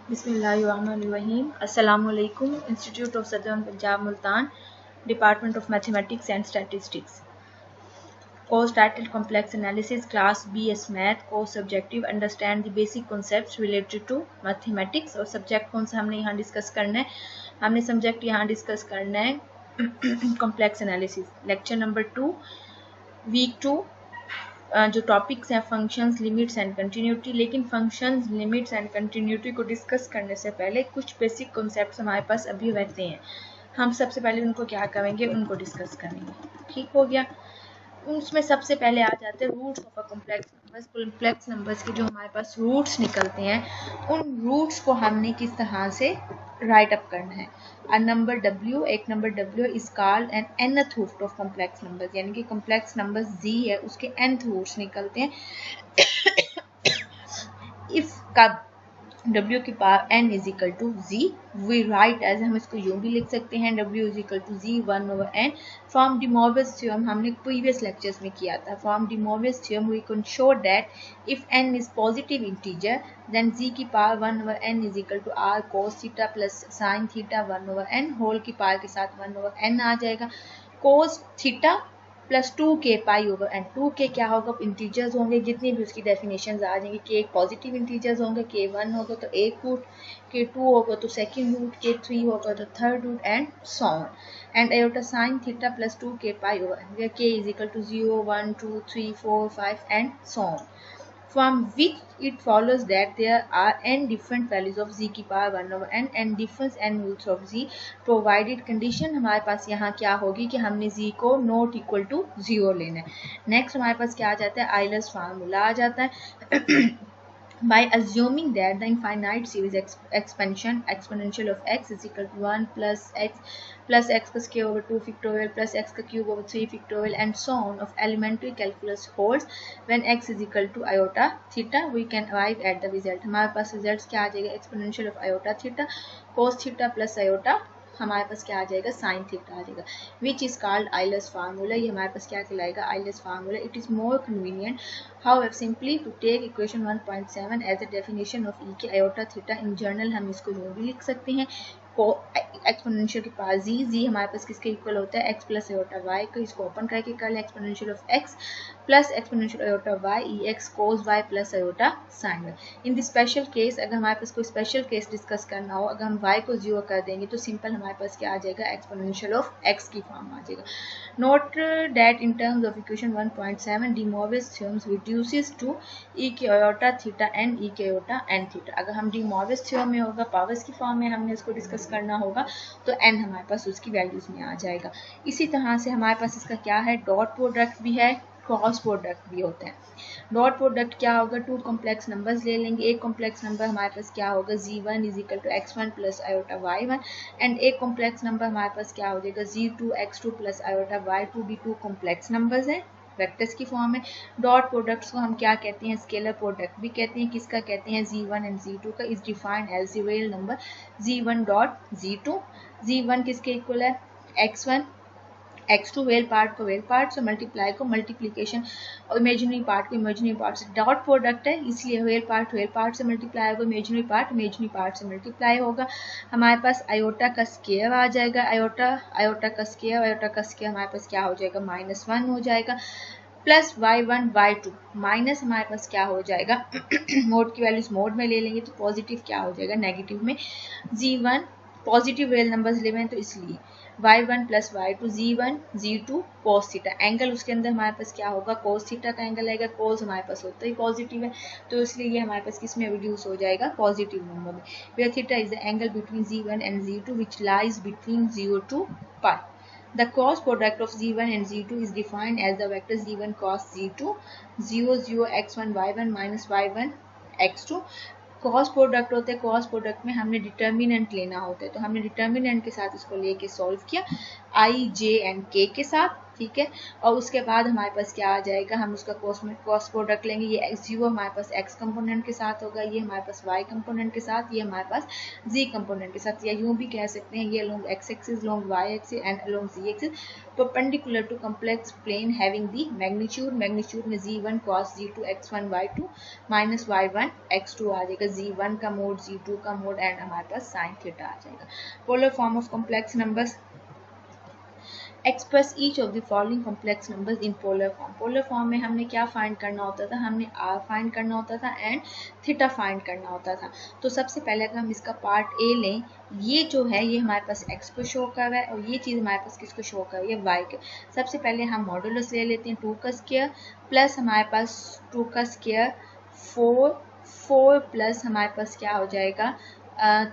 बिस्मिल्लाहिर्रहमानिर्रहीम। अस्सलामुअलैकुम। Institute of southern Punjab Multan, department of mathematics and statistics. Course title complex analysis, class BS math, course objective understand the basic concepts related to mathematics. और subject कौन सा हमने यहाँ discuss करना है? हमने सब्जेक्ट यहाँ डिस्कस करना है complex analysis. Lecture number 2, week 2। जो टॉपिक्स हैं फंक्शंस, लिमिट्स एंड कंटिन्यूटी। लेकिन फंक्शंस, लिमिट्स एंड कंटिन्यूटी को डिस्कस करने से पहले कुछ बेसिक कॉन्सेप्ट्स हमारे पास अभी रहते हैं। हम सबसे पहले उनको क्या करेंगे, उनको डिस्कस करेंगे। ठीक हो गया। उसमें सबसे पहले आ जाते हैं roots of a complex numbers. Complex numbers के जो हमारे पास रूट्स निकलते हैं, उन रूट्स को हमने किस तरह से राइट अप करना है। अ नंबर W, एक number W is called an nth root of complex numbers, यानी कि कॉम्प्लेक्स नंबर Z है, उसके nth रूट्स निकलते हैं। इफ का W की power n is equal to Z, we write as, हम इसको यूं भी लिख सकते हैं, W is equal to Z 1/n। From De Moivre's theorem हमने प्रीवियस लेक्चर्स में किया था। From De Moivre's theorem we can show that if n is positive integer then Z की power 1/n is equal to R cos theta plus sin theta 1/n, whole की power के साथ 1/n आ जाएगा। cos theta plus 2k pi over n. 2k क्या होगा, integers होंगे, जितनी भी उसकी डेफिनेशन आ जाएंगी। k एक पॉजिटिव इंटीजर्स होंगे, k1 होगा तो एक रूट, k2 होगा तो सेकंड रूट, k3 होगा तो third root, and so on. And iota sine theta plus 2k pi over n, where k is equal to 0 1 2 3 4 5 and so on, from which it follows that there are n different values of z की power 1/n and different n roots of z, provided condition हमारे पास यहाँ क्या होगी कि हमने z को not equal to 0 लेना है। नेक्स्ट हमारे पास क्या आ जाता है, आइलर्स फार्मूला आ जाता है। By assuming that the infinite series exponential of x is equal to 1 plus x का square over 2 factorial plus x का cube over 3 factorial and so on of elementary calculus holds when x is equal to iota theta, we can arrive at the result। हमारे पास result क्या आ जाएगा, exponential of iota theta cos theta plus iota, हमारे पास क्या आ जाएगा, sine theta आ जाएगा, which is called Euler's formula. ये हमारे पास क्या कहलाएगा, Euler's formula. It is more convenient however simply to take equation 1.7 as a definition of e के iota theta। in general हम इसको यूं भी लिख सकते हैं, एक्सपोनेंशियल के पास z हमारे पास किसके इक्वल होता है, x प्लस आयोटा y को, इसको ओपन करके कर ले, exponential of x plus exponential iota y E x cos y plus iota sign y। In the special case, अगर हमारे पास कोई स्पेशल केस डिस्कस करना हो, अगर हम y को 0 कर देंगे तो सिंपल हमारे पास क्या आ जाएगा, एक्सपोनेंशियल ऑफ x की फॉर्म आ जाएगा। Note that in terms of equation 1.7 De Moivre's theorem reduces to e के आयोटा थीटा एंड e के आयोटा n थीटा। अगर हम De Moivre's theorem में होगा, पावर्स की फॉर्म में हमने इसको डिस्कस करना होगा, तो n हमारे पास उसकी वैल्यूज में आ जाएगा। इसी तरह से हमारे पास इसका क्या है, डॉट प्रोडक्ट भी है, क्रॉस प्रोडक्ट भी होते हैं। डॉट प्रोडक्ट क्या होगा, टू कॉम्प्लेक्स नंबर्स ले लेंगे, एक कॉम्प्लेक्स नंबर हमारे पास क्या होगा, z1 is equal to x1 plus iota y1, and एक कॉम्प्लेक्स नंबर हमारे पास क्या हो जाएगा, z2 x2 plus iota y2, भी टू कॉम्प्लेक्स नंबर्स हैं, वेक्टर्स की फॉर्म में। डॉट प्रोडक्ट्स को हम क्या कहते हैं, स्केलर प्रोडक्ट भी कहते हैं। किसका कहते हैं, z1 एंड z2 का। Is defined as the real number z1 dot z2। z1 किसके इक्वल है, x1, x2 वेल पार्ट को वेल पार्ट से, मल्टीप्लाई को मल्टीप्लीकेशन, और इमेजिनरी पार्ट को इमेजिनरी पार्ट से। डॉट प्रोडक्ट है इसलिए वेल पार्ट से मल्टीप्लाई होगा, इमेजिनरी पार्ट से मल्टीप्लाई होगा। हमारे पास आयोटा का स्केयर आ जाएगा, आयोटा का स्केयर हमारे पास क्या हो जाएगा, -1 हो जाएगा, प्लस y1 y2 माइनस हमारे पास क्या हो जाएगा, मोड की वैल्यूज मोड में ले लेंगे तो पॉजिटिव क्या हो जाएगा, नेगेटिव में। z1 पॉजिटिव रियल नंबर्स ले हैं तो इसलिए y1 plus y2 z1 z2 cos theta, angle उसके अंदर हमारे पास क्या होगा, cos थीटा का एंगल आएगा, cos हमारे पास होता ही पॉजिटिव है, तो इसलिए ये हमारे पास किस में रिड्यूस हो जाएगा, पॉजिटिव नंबर में। Where theta is the angle between z1 and z2 which lies between 0 to pi। The cross product of z1 and z2 is defined as the vector z1 cos z2 0 0 x1 y1 minus y1 x2। Cross product होते हैं, cross product में हमने determinant लेना होता है, तो हमने determinant के साथ इसको लेके सॉल्व किया, i j एंड k के साथ। ठीक है। और उसके बाद हमारे पास क्या आ जाएगा, हम उसका क्रॉस प्रोडक्ट लेंगे। ये x0 हमारे पास x कंपोनेंट के साथ होगा, ये हमारे पास y कंपोनेंट के साथ, ये हमारे पास z कंपोनेंट के साथ, या यूं भी कह सकते हैं ये along x axis, along y axis and along z axis perpendicular to complex plane having the magnitude में z1 cos z2 x1 y2 minus y1 x2 आ जाएगा, z1 का मोड z2 का मोड एंड हमारे पास sin थीटा आ जाएगा। Polar form of complex numbers express each of the following complex numbers in polar form. Polar form में हमने क्या find करना होता था, हमने r फाइंड करना होता था एंड थीटा फाइंड करना होता था। तो सबसे पहले अगर हम इसका पार्ट ए लें, ये जो है ये हमारे पास x को शो कर रहा है और ये चीज़ हमारे पास किसको शो कर रही है, y के। सबसे पहले हम मॉडुलस ले लेते हैं 2 का स्क्वायर प्लस हमारे पास 2 का स्क्वायर 4 प्लस हमारे पास क्या हो जाएगा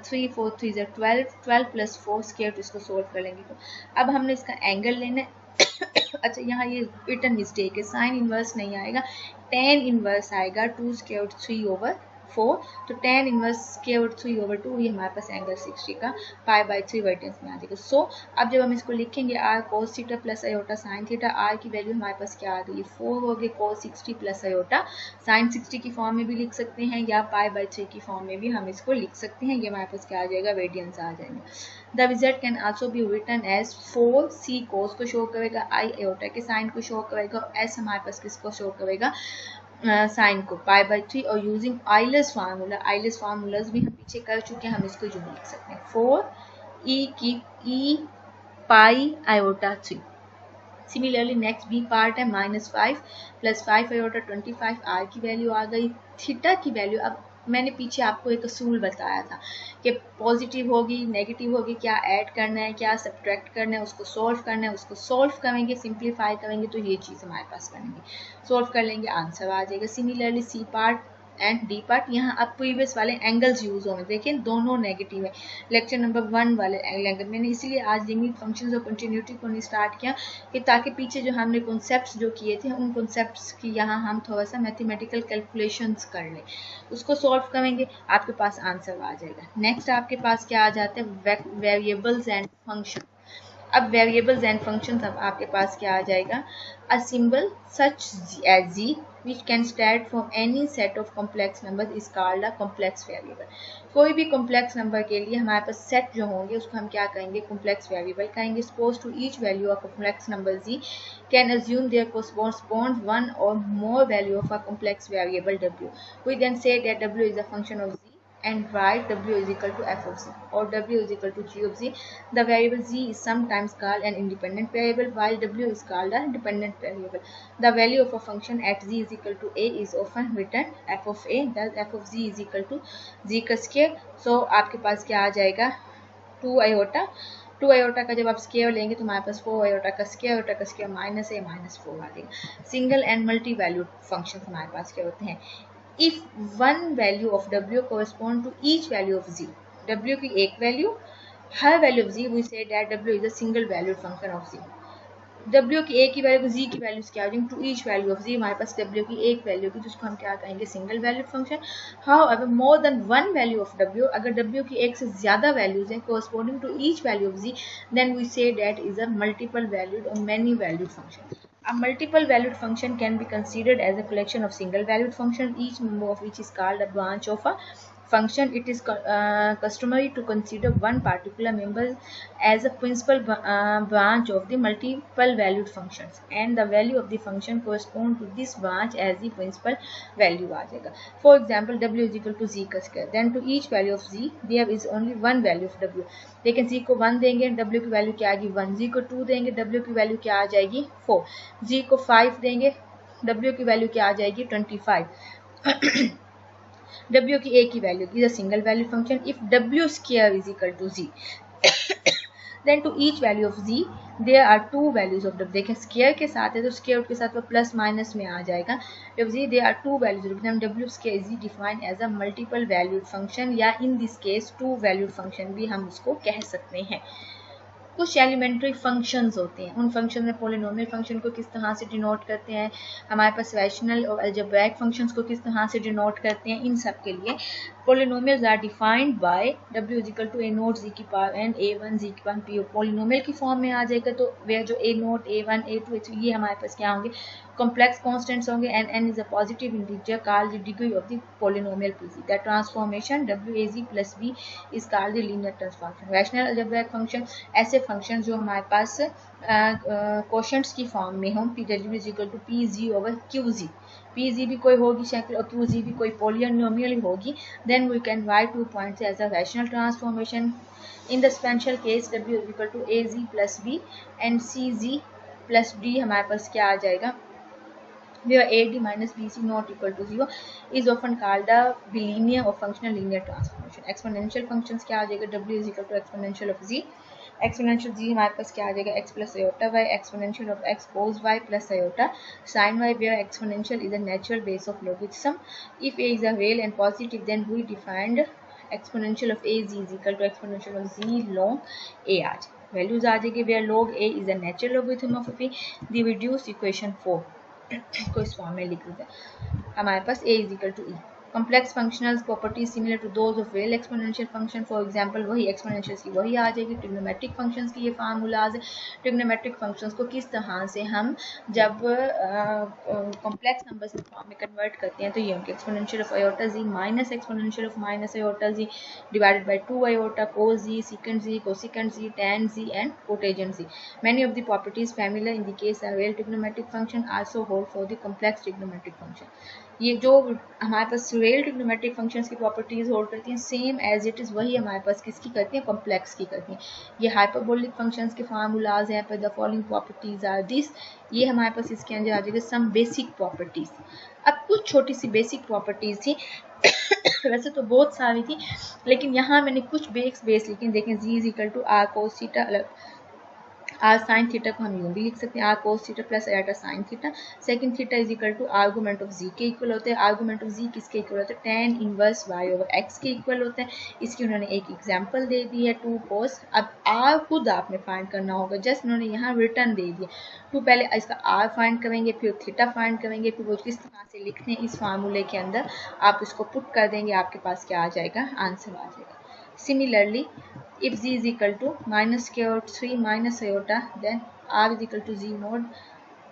3 4 3 12 12 प्लस 4 स्क्वायर, तो इसको सोल्व कर लेंगे। तो अब हमने इसका एंगल लेना है अच्छा यहाँ ये रिटर्न मिस्टेक है, साइन इनवर्स नहीं आएगा, tan इनवर्स आएगा 2 स्क्वायर 3 ओवर 4, तो tan इनवर्स स्क्वायर 3 ओवर 2 ये हमारे पास एंगल 60 का π/3 वर्टेंस में आ जाएगा। सो अब जब हम इसको लिखेंगे r cos theta plus iota sine theta, r की वैल्यू हमारे पास क्या आ गई 4 हो गई cos 60 प्लस आयोटा साइन 60 की फॉर्म में भी लिख सकते हैं या π/3 की फॉर्म में भी हम इसको लिख सकते हैं। ये हमारे पास क्या आ जाएगा रेडियंस आ जाएंगे। The result can also be written as 4c cos को शो करेगा, i आयोटा के साइन को शो करेगा और s हमारे पास किसको शो करेगा साइन को π/3। और यूजिंग आइलर्स फार्मूलाज भी हम पीछे कर चुके हैं, हम इसको यूं लिख सकते हैं 4e pi iota 3। Similarly next B part है -5 प्लस 5 आयोटा 25, आर की वैल्यू आ गई, थीटा की वैल्यू। अब मैंने पीछे आपको एक असूल बताया था कि पॉजिटिव होगी नेगेटिव होगी, क्या ऐड करना है क्या सब्ट्रैक्ट करना है, उसको सॉल्व करना है, उसको सॉल्व करेंगे सिंप्लीफाई करेंगे तो ये चीज़ हमारे पास बनेगी, सॉल्व कर लेंगे आंसर आ जाएगा। Similarly C part and D part, यहाँ अब प्रीवियस वाले एंगल्स यूज होंगे, देखिए दोनों नेगेटिव है। लेक्चर नंबर 1 वाले एंगल मैंने इसलिए आज लिमिट फंक्शंस और कंटिन्यूटी को नहीं स्टार्ट किया कि ताकि पीछे जो हमने कॉन्सेप्ट्स जो किए थे उन कॉन्सेप्ट्स की यहाँ हम थोड़ा सा मैथमेटिकल कैलकुलेशंस कर लें, उसको सॉल्व करेंगे आपके पास आंसर आ जाएगा। नेक्स्ट आपके पास क्या आ जाते हैं वेरिएबल्स एंड फंक्शन। अब वेरिएबल्स एंड फंक्शंस अब आपके पास क्या आ जाएगा, a symbol such as z which can stand for any set of complex numbers is called a complex variable। कोई भी complex number के लिए हमारे पास set जो होंगे उसको हम क्या कहेंगे complex variable कहेंगे। Suppose to each value of a complex number z can assume there corresponds one or more value of a complex variable w। We then say that w is a function of z and write w is equal to f of z or w is equal to g of z। The variable z is sometimes called an independent variable while w is called a dependent variable। The value of a function at z is equal to a is often written f of a, thus f of z is equal to z का square. सो आपके पास क्या आ जाएगा 2 iota का जब आप square लेंगे तो हमारे पास 4 आयोटा का स्क्वायर माइनस a माइनस 4 आ जाएगा। Single and multi valued function हमारे पास क्या होते हैं, if one value of w correspond to each value of z, w की एक value her value of z, we say that w is a single valued function of z। w की एक ही वैल्यू z की values क्या हो जाएंगी to each value of z, हमारे पास w की एक वैल्यू की जिसको हम क्या कहेंगे single valued function. However more than one value of w, अगर w की एक से ज्यादा वैल्यूज हैं corresponding to each value of z, then we say that is a multiple valued और many valued function. A multiple valued function can be considered as a collection of single valued functions, each member of which is called a branch of a function. It is customary to consider one particular member as a principal branch of the multiple valued functions and the value of the function correspond to this branch as the principal value आ जाएगा। For example, w is equal to z का square, then to each value of z there is only one value of w। लेकिन z को 1 देंगे w की value क्या आएगी 1, z को 2 देंगे w की वैल्यू क्या आ जाएगी 4, z को 5 देंगे w की वैल्यू क्या आ जाएगी 25। w की एक ही value is a single value function. If w square is equal to z then to each value of z there are two values of w। देखें स्क्वायर के साथ है तो स्क्वायर के साथ वो प्लस माइनस में आ जाएगा। जब z there are two values of w square is defined as a multiple valued function या in this case two valued function भी हम उसको कह सकते हैं। कुछ एलिमेंट्री फंक्शंस होते हैं, उन फंक्शन में पोलिनोमियल फंक्शन को किस तरह से डिनोट करते हैं, हमारे पास रैशनल और अलजेब्राइक फंक्शंस को किस तरह से डिनोट करते हैं, इन सब के लिए polynomials are defined by w is equal to a naught z की पावर n a1 z की पावर p। पोलिनोमियल की फॉर्म में आ जाएगा तो वे जो a note a1 a2 a3 ये हमारे पास क्या होंगे, complex constants होंगे, and n is a positive integer called the degree of the polynomial pz. That transformation waz plus b is called the linear transformation. Rational algebraic function ऐसे function जो हमारे पास क्वोशंट्स की फॉर्म में हों, pw is equal to pz over qz, pz भी कोई होगी शक्ल और qz भी कोई polynomial होगी, then we can write 2 points as a rational transformation. In the special case w is equal to az plus b and cz plus d हमारे पास क्या आ जाएगा, where AD minus BC not equal to 0 is often called the bilinear or functional linear transformation. Exponential functions क्या आ जाएगा, W is equal to exponential of Z, exponential Z हमारे पास क्या आ जाएगा, x plus iota y, exponential of x cos y plus iota sin y, where exponential is the natural base of logarithm. If A is a real and positive, then we defined exponential of AZ is equal to exponential of Z log A आ जाएगा, values आ जाएगी where log A is a natural logarithm of P. The reduced equation 4 को इस form में लिख देते हैं, हमारे पास a is equal to e. Complex functionals properties similar to those of real exponential function, for example वही एक्सपोनेंशियल्स की वही आ जाएगी। ट्रिग्नोमेट्रिक फंक्शंस की ये फार्मूलाज है। ट्रिग्नोमेट्रिक फंक्शंस को किस तरह से हम जब कॉम्प्लेक्स नंबर्स की फॉर्म में कन्वर्ट करते हैं तो ये उनके exponential of iota z minus exponential of minus iota z divided by 2 iota cos z second z cosecant z tan z and cotangent z. Many of the properties familiar in the case of real trigonometric function also hold for the complex trigonometric function. ये जो हमारे पास real trigonometric functions की properties hold करती हैं same as it is वही हमारे पास किसकी करती हैं, कॉम्प्लेक्स की करती हैं। ये हाइपरबोलिक फंक्शंस के फार्मूलाज हैं, पर the following properties are this, ये हमारे पास इसके अंदर आ जाएगा सम बेसिक प्रॉपर्टीज। अब कुछ छोटी सी बेसिक प्रॉपर्टीज थी वैसे तो बहुत सारी थी, लेकिन यहाँ मैंने कुछ बेस लिखे। देखें z is equal to r cos theta, r sine theta को हम यूँ भी लिख सकते हैं, r cos theta plus iota sine theta. Second theta is equal to argument of z के इक्वल होते हैं। आर्गूमेंट ऑफ जी किसके इक्वल होते हैं, tan inverse y over x के इक्वल होते हैं। इसकी उन्होंने एक एग्जांपल दे दी है 2 कोस। अब आर खुद आपने फाइंड करना होगा, जस्ट उन्होंने यहाँ रिटर्न दे दिया। टू पहले इसका आर फाइंड करेंगे, फिर थीटा फाइंड करेंगे, फिर वो किस तरह से लिखते हैं इस फार्मूले के अंदर आप इसको पुट कर देंगे, आपके पास क्या आ जाएगा, आंसर आ जाएगा। Similarly, if z is equal to minus square root 3 minus iota, then r is equal to z mod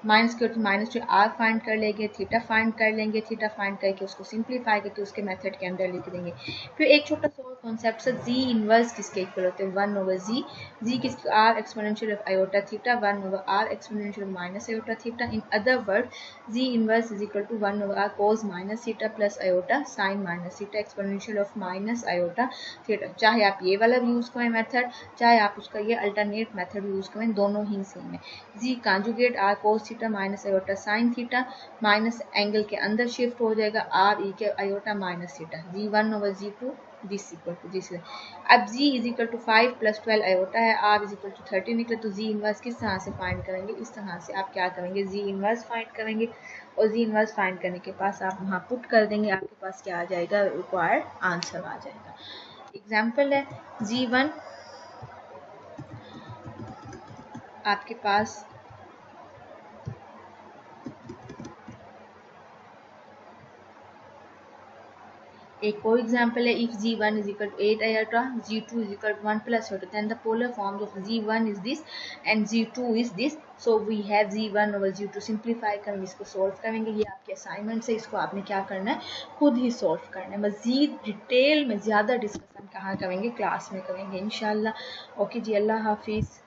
minus के माइनस टू आर फाइंड कर लेंगे, थीटा फाइंड कर लेंगे, थीटा फाइंड करके उसको सिंप्लीफाई करके उसके मेथड के अंदर लिख देंगे। फिर एक छोटा सा और कॉन्सेप्ट से जी इनवर्स किसके इक्वल होते हैं, 1 ओवर जी, जी किसके R exponential of iota theta, 1 over R exponential of minus iota theta. In other word G inverse is equal to 1 over R cos minus theta plus iota sine minus theta exponential of minus iota theta. चाहे आप ये वाला भी use करें method, चाहे आप उसका ये अल्टरनेट मेथड यूज़ करें, दोनों ही सेम है। Z conjugate r cos theta minus iota sine theta, minus angle के अंदर शिफ्ट हो जाएगा आर ई के iota minus theta, z 1 over z 2 this equal to this. अब z is equal to 5 plus 12 iota है, r is equal to 30 निकले, तो जी inverse किस तरह से फाइंड करेंगे, इस तरह से आप क्या करेंगे, जी इनवर्स फाइंड करेंगे और जी इनवर्स फाइंड करने के पास आप वहाँ पुट कर देंगे, आपके पास क्या आ जाएगा, रिक्वायर्ड आंसर आ जाएगा। एग्जाम्पल है जी1 आपके पास एक और एग्जाम्पल है, if g1 is equal to 8 iota, g2 is equal to 1 plus iota, then the polar forms of g1 is this and g2 is this. So we have g1 over g2, simplify करेंगे, इसको solve करेंगे। ये आपके assignment से, इसको आपने क्या करना है, खुद ही सॉल्व करना है। मज़ीद डिटेल में ज़्यादा डिस्कशन कहाँ करेंगे, क्लास में करेंगे इंशाल्लाह। ओके जी, अल्लाह हाफिज़।